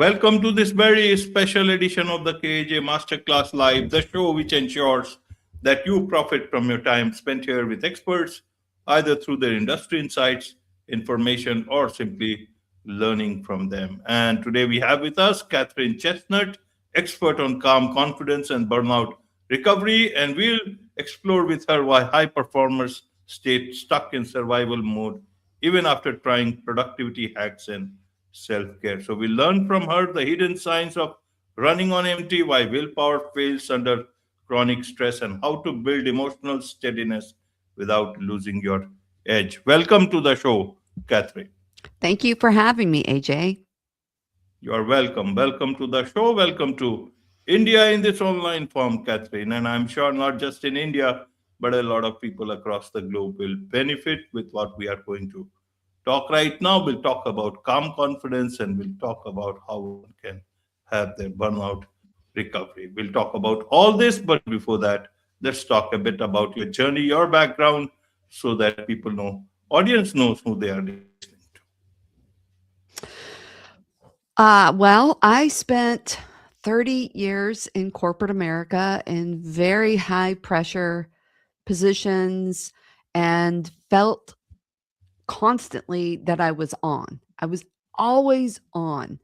Welcome to this very special edition of the KAJ Masterclass Live, the show which ensures that you profit from your time spent here with experts, either through their industry insights, information, or simply learning from them. And today we have with us Katharine Chestnut, expert on calm confidence and burnout recovery, and we'll explore with her why high performers stay stuck in survival mode even after trying productivity hacks and self care. So we learn from her the hidden signs of running on empty, why willpower fails under chronic stress, and how to build emotional steadiness without losing your edge. Welcome to the show, Catherine. Thank you for having me, AJ. You are welcome. Welcome to the show. Welcome to India in this online form, Catherine. And I'm sure not just in India, but a lot of people across the globe will benefit with what we are going to talk right now. We'll talk about calm confidence and we'll talk about how one can have their burnout recovery. We'll talk about all this, but before that, let's talk a bit about your journey, your background, so that people know, audience knows who they are listening to. Well, I spent 30 years in corporate America in very high pressure positions and felt constantly that I was on. I was always on.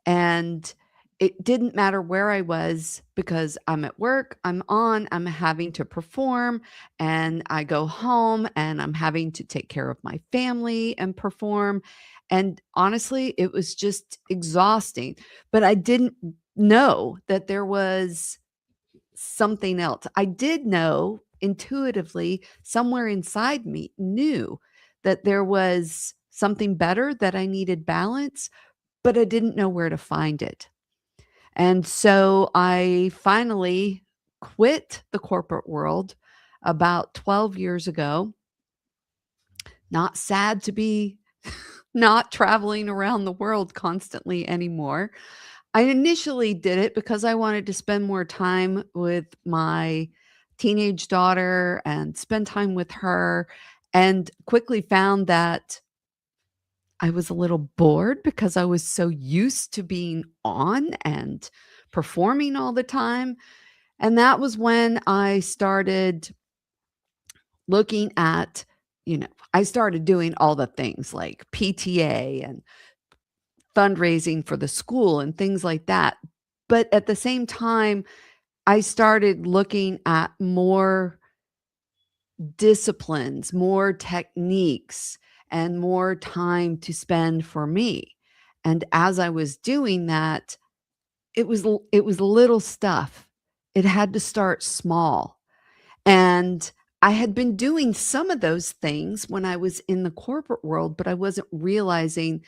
And it didn't matter where I was because I'm at work, I'm on, I'm having to perform, and I go home and I'm having to take care of my family and perform. And honestly, it was just exhausting. But I didn't know that there was something else. I did know intuitively, somewhere inside me, knew that there was something better, that I needed balance, but I didn't know where to find it. And so I finally quit the corporate world about 12 years ago. Not sad to be not traveling around the world constantly anymore. I initially did it because I wanted to spend more time with my teenage daughter and spend time with her, and quickly found that I was a little bored because I was so used to being on and performing all the time. And that was when I started looking at, I started doing all the things like PTA and fundraising for the school and things like that. But at the same time, I started looking at more disciplines, more techniques, and more time to spend for me. And as I was doing that, it was little stuff. It had to start small. And I had been doing some of those things when I was in the corporate world, but I wasn't realizing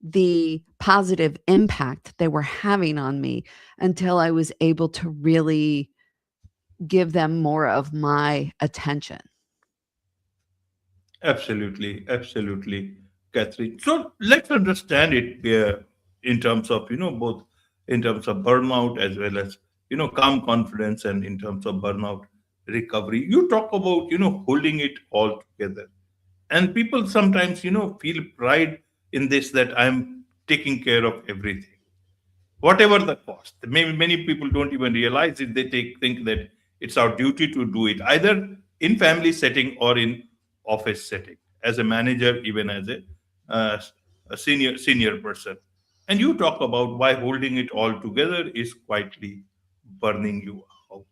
the positive impact they were having on me until I was able to really give them more of my attention. Absolutely, absolutely, Catherine. So let's understand it in terms of both in terms of burnout as well as calm confidence, and in terms of burnout recovery. You talk about holding it all together, and people sometimes feel pride in this, that I'm taking care of everything, whatever the cost. Maybe many people don't even realize it. They think that it's our duty to do it, either in family setting or in office setting, as a manager, even as uh, a senior person. And you talk about why holding it all together is quietly burning you out.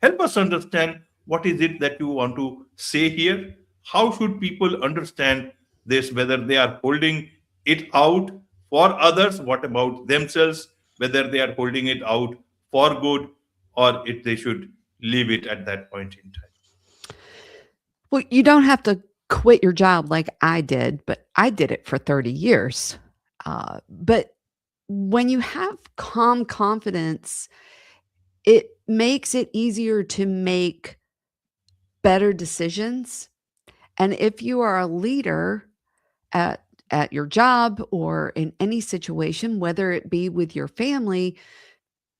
Help us understand, what is it that you want to say here? How should people understand this, whether they are holding it out for others, what about themselves, whether they are holding it out for good, or if they should leave it at that point in time? Well, you don't have to quit your job like I did, but I did it for 30 years. But when you have calm confidence, it makes it easier to make better decisions. And if you are a leader at at your job or in any situation, whether it be with your family,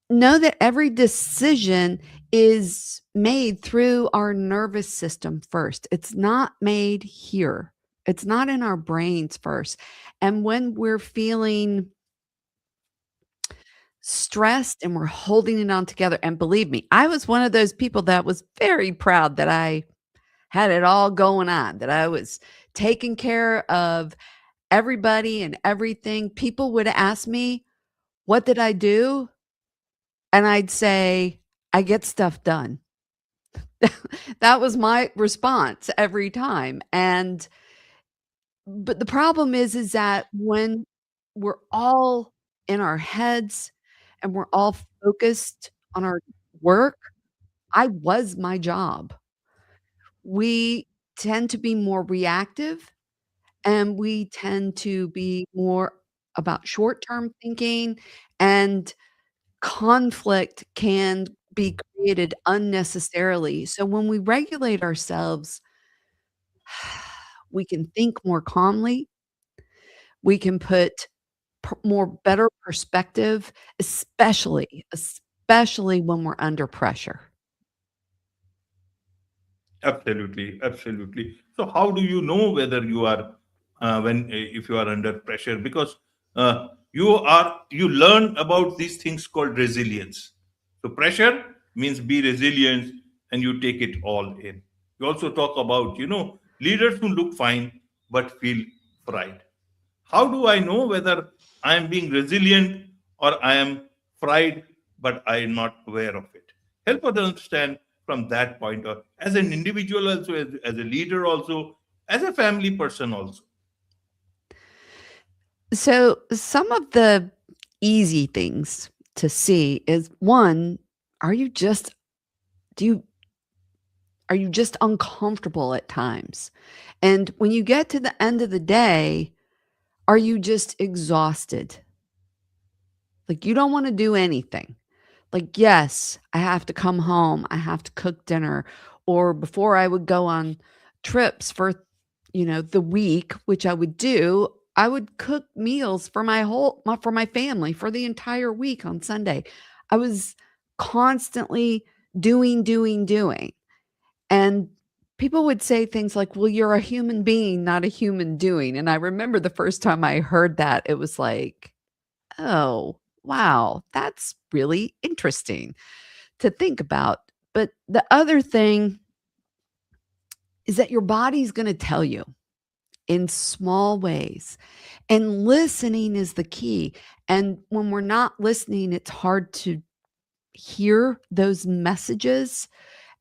know that every decision is made through our nervous system first. It's not made here. It's not in our brains first. And when we're feeling stressed and we're holding it on together. And believe me, I was one of those people that was very proud that I had it all going on, that I was taking care of everybody and everything. People would ask me, what did I do? And I'd say, I get stuff done. That was my response every time. And but the problem is that when we're all in our heads and we're all focused on our work, I was my job. We tend to be more reactive and we tend to be more about short-term thinking, and conflict can be created unnecessarily. So when we regulate ourselves, we can think more calmly, we can put more better perspective, especially when we're under pressure. Absolutely, absolutely. So, how do you know whether you are when if you are under pressure? Because you learn about these things called resilience. So, pressure means be resilient, and you take it all in. We also talk about leaders who look fine but feel fried. How do I know whether I am being resilient or I am fried, but I am not aware of it? Help us understand from that point, or as an individual, also, as a leader, also, as a family person, also. So some of the easy things to see is, one, are you just do you are you just uncomfortable at times? And when you get to the end of the day, are you just exhausted? Like, you don't wanna do anything. Like, yes, I have to come home, I have to cook dinner, or before I would go on trips for, the week, which I would do, I would cook meals for for my family for the entire week on Sunday. I was constantly doing, doing, doing. And people would say things like, "Well, you're a human being, not a human doing." And I remember the first time I heard that, it was like, "Oh, wow, that's really interesting to think about." But the other thing is that your body's gonna tell you in small ways, and listening is the key. And when we're not listening, it's hard to hear those messages.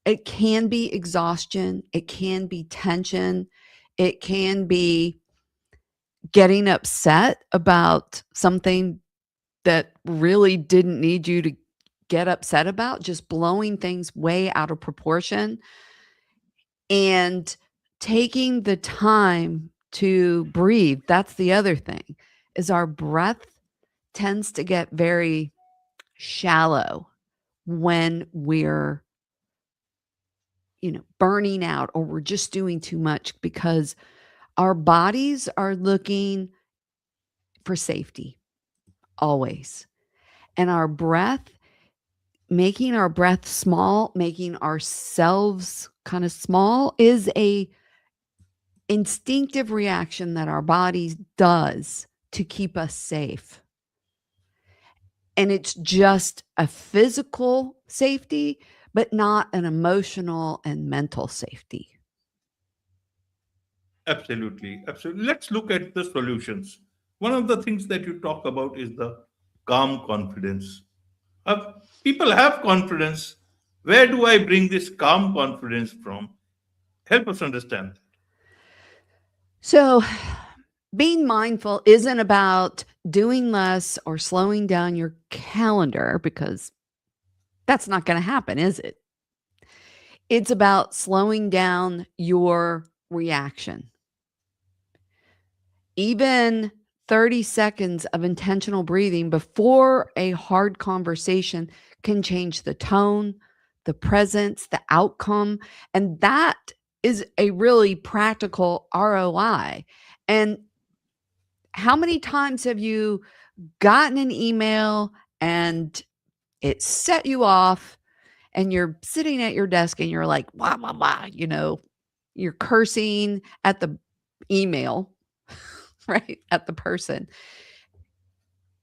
It can be exhaustion, it can be tension, it can be getting upset about something that really didn't need you to get upset about, just blowing things way out of proportion, and taking the time to breathe. That's the other thing, is our breath tends to get very shallow when we're, burning out or we're just doing too much, because our bodies are looking for safety always. And our breath, making our breath small, making ourselves kind of small, is a instinctive reaction that our body does to keep us safe. And it's just a physical safety, but not an emotional and mental safety. Absolutely, absolutely. Let's look at the solutions. One of the things that you talk about is the calm confidence. Uh, People have confidence. Where do I bring this calm confidence from? Help us understand. So, being mindful isn't about doing less or slowing down your calendar, because that's not going to happen, is it? It's about slowing down your reaction. Even 30 seconds of intentional breathing before a hard conversation can change the tone, the presence, the outcome. And that is a really practical ROI. And how many times have you gotten an email and it set you off, and you're sitting at your desk and you're like, "Wah, wah, wah," you're cursing at the email, right? At the person.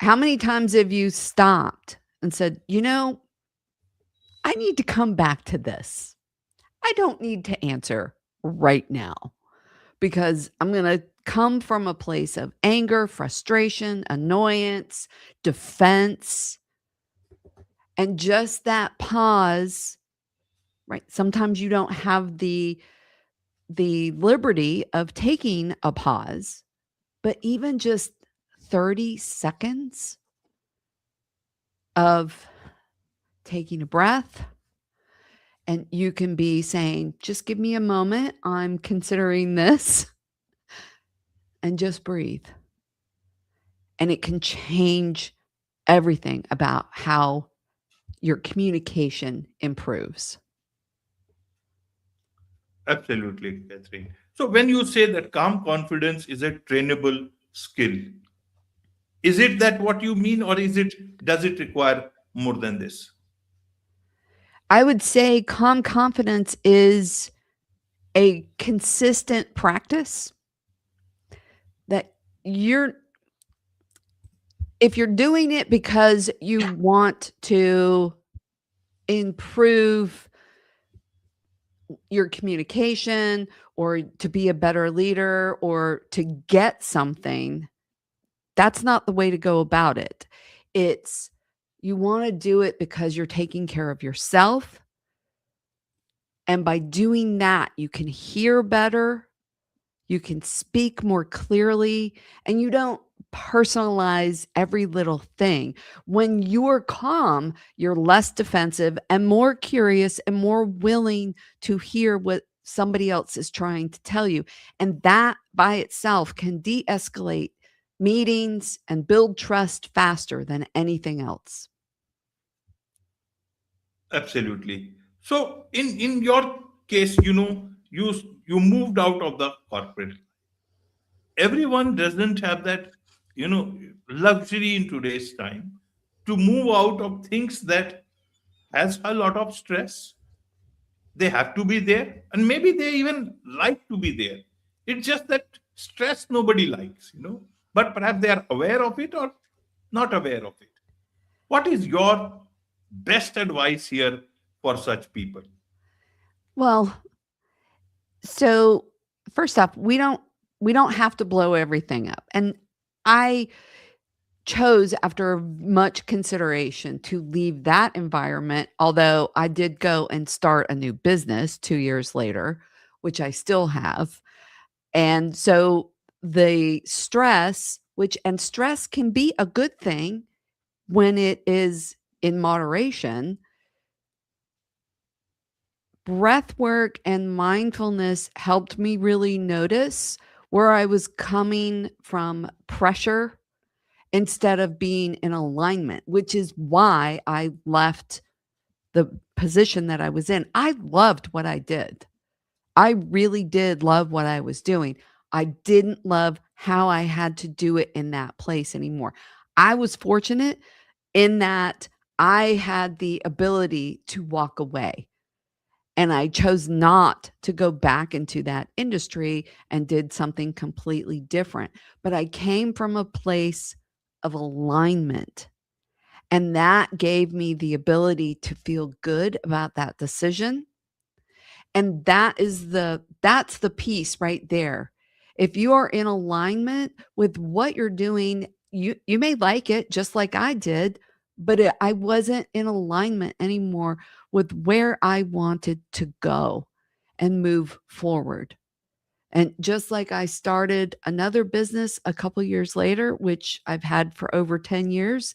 How many times have you stopped and said, I need to come back to this. I don't need to answer right now because I'm going to come from a place of anger, frustration, annoyance, defense, and just that pause, right? Sometimes you don't have the liberty of taking a pause, but even just 30 seconds of taking a breath, and you can be saying, just give me a moment. I'm considering this, and just breathe. And it can change everything about how your communication improves. Absolutely, Catherine. So when you say that calm confidence is a trainable skill, is it that what you mean, or does it require more than this? I would say calm confidence is a consistent practice that you're if you're doing it because you want to improve your communication or to be a better leader or to get something, that's not the way to go about it. It's you want to do it because you're taking care of yourself. And by doing that, you can hear better, you can speak more clearly, and you don't personalize every little thing. When you're calm, you're less defensive and more curious and more willing to hear what somebody else is trying to tell you. And that by itself can de escalate meetings and build trust faster than anything else. Absolutely. So in your case, you moved out of the corporate. Everyone doesn't have that, luxury in today's time to move out of things that has a lot of stress. They have to be there, and maybe they even like to be there. It's just that stress nobody likes. But perhaps they are aware of it or not aware of it. What is your best advice here for such people? Well, so first off, we don't have to blow everything up. And I chose after much consideration to leave that environment, although I did go and start a new business 2 years later, which I still have. And so the stress, which and stress can be a good thing when it is in moderation. Breath work and mindfulness helped me really notice where I was coming from pressure instead of being in alignment, which is why I left the position that I was in. I loved what I did. I really did love what I was doing. I didn't love how I had to do it in that place anymore. I was fortunate in that I had the ability to walk away. And I chose not to go back into that industry and did something completely different. But I came from a place of alignment. And that gave me the ability to feel good about that decision. And that's the piece right there. If you are in alignment with what you're doing, you may like it just like I did, but I wasn't in alignment anymore with where I wanted to go and move forward. And just like I started another business a couple years later, which I've had for over 10 years,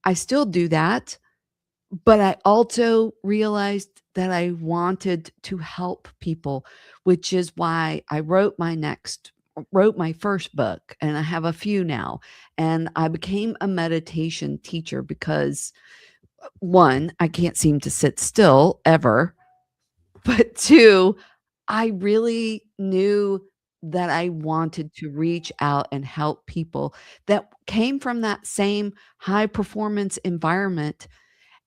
I still do that. But I also realized that I wanted to help people, which is why I wrote my first book, and I have a few now. And I became a meditation teacher because one, I can't seem to sit still ever, but two, I really knew that I wanted to reach out and help people that came from that same high performance environment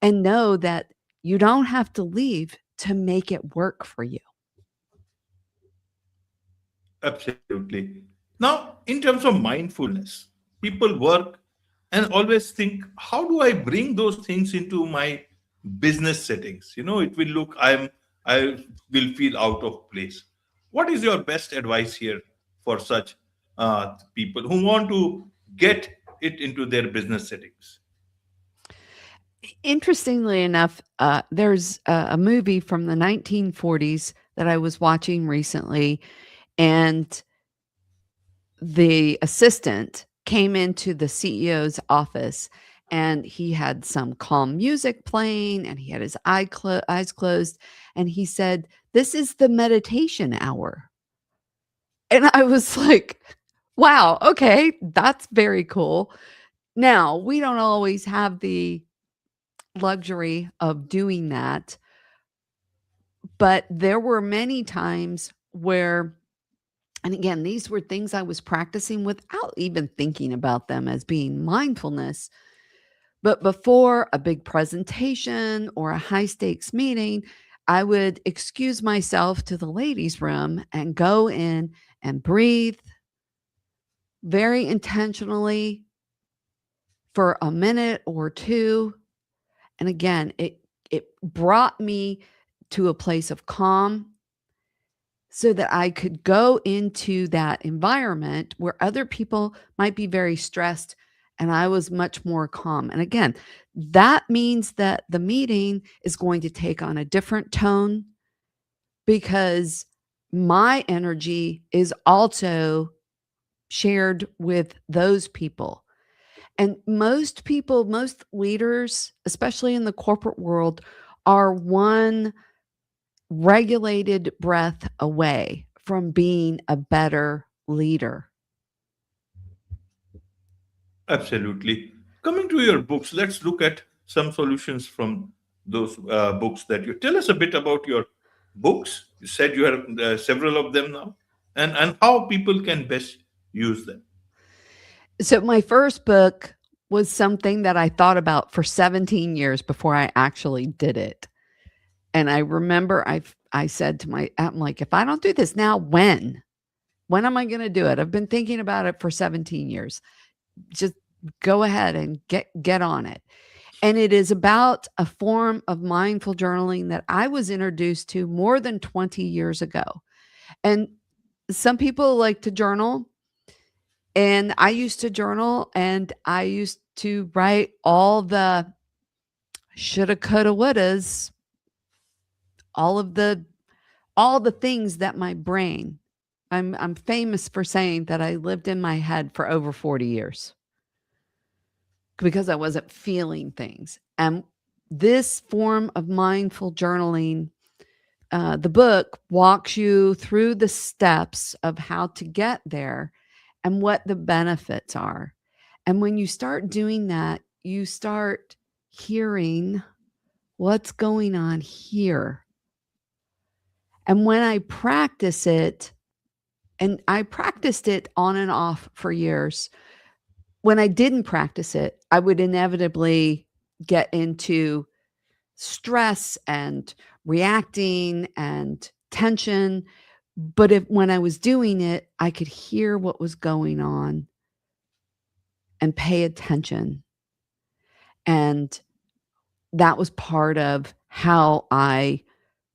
and know that you don't have to leave to make it work for you. Absolutely. Now, in terms of mindfulness, people work and always think, how do I bring those things into my business settings? It will look, I will feel out of place. What is your best advice here for such people who want to get it into their business settings? Interestingly enough, there's a movie from the 1940s that I was watching recently, and the assistant came into the CEO's office, and he had some calm music playing, and he had his eyes closed, and he said, "This is the meditation hour." And I was like, "Wow, okay, that's very cool." Now, we don't always have the luxury of doing that, but there were many times where, and again, these were things I was practicing without even thinking about them as being mindfulness. But before a big presentation or a high stakes meeting, I would excuse myself to the ladies' room and go in and breathe very intentionally for a minute or two. And again, it brought me to a place of calm so that I could go into that environment where other people might be very stressed and I was much more calm. And again, that means that the meeting is going to take on a different tone because my energy is also shared with those people. And most people, most leaders, especially in the corporate world, are one regulated breath away from being a better leader. Absolutely. Coming to your books, let's look at some solutions from those books that you tell us a bit about your books. You said you have several of them now, and how people can best use them. So, my first book was something that I thought about for 17 years before I actually did it. And I remember I said to I'm like, if I don't do this now, when? When am I going to do it? I've been thinking about it for 17 years. Just go ahead and get on it. And it is about a form of mindful journaling that I was introduced to more than 20 years ago. And some people like to journal, and I used to journal, and I used to write all the shoulda, coulda, wouldas, all of the all the things that my brain. I'm famous for saying that I lived in my head for over 40 years because I wasn't feeling things. And this form of mindful journaling, the book walks you through the steps of how to get there and what the benefits are. And when you start doing that, you start hearing what's going on here. And when I practice it, and I practiced it on and off for years, when I didn't practice it, I would inevitably get into stress and reacting and tension. But when I was doing it, I could hear what was going on and pay attention. And that was part of how I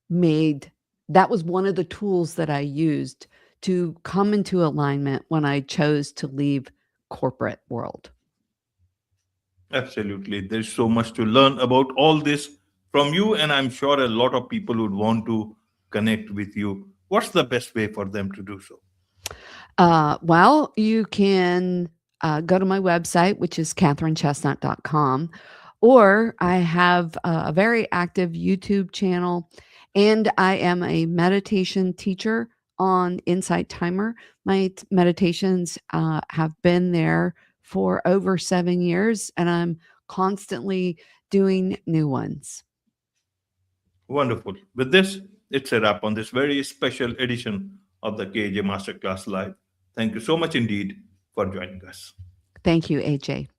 made that was one of the tools that I used to come into alignment when I chose to leave corporate world. Absolutely. There's so much to learn about all this from you, and I'm sure a lot of people would want to connect with you. What's the best way for them to do so? Well, you can go to my website, which is katherinechestnut.com, or I have a very active YouTube channel, and I am a meditation teacher on Insight Timer. My meditations have been there for over 7 years, and I'm constantly doing new ones. Wonderful. With this, it's a wrap on this very special edition of the KAJ Masterclass Live. Thank you so much indeed for joining us. Thank you, AJ.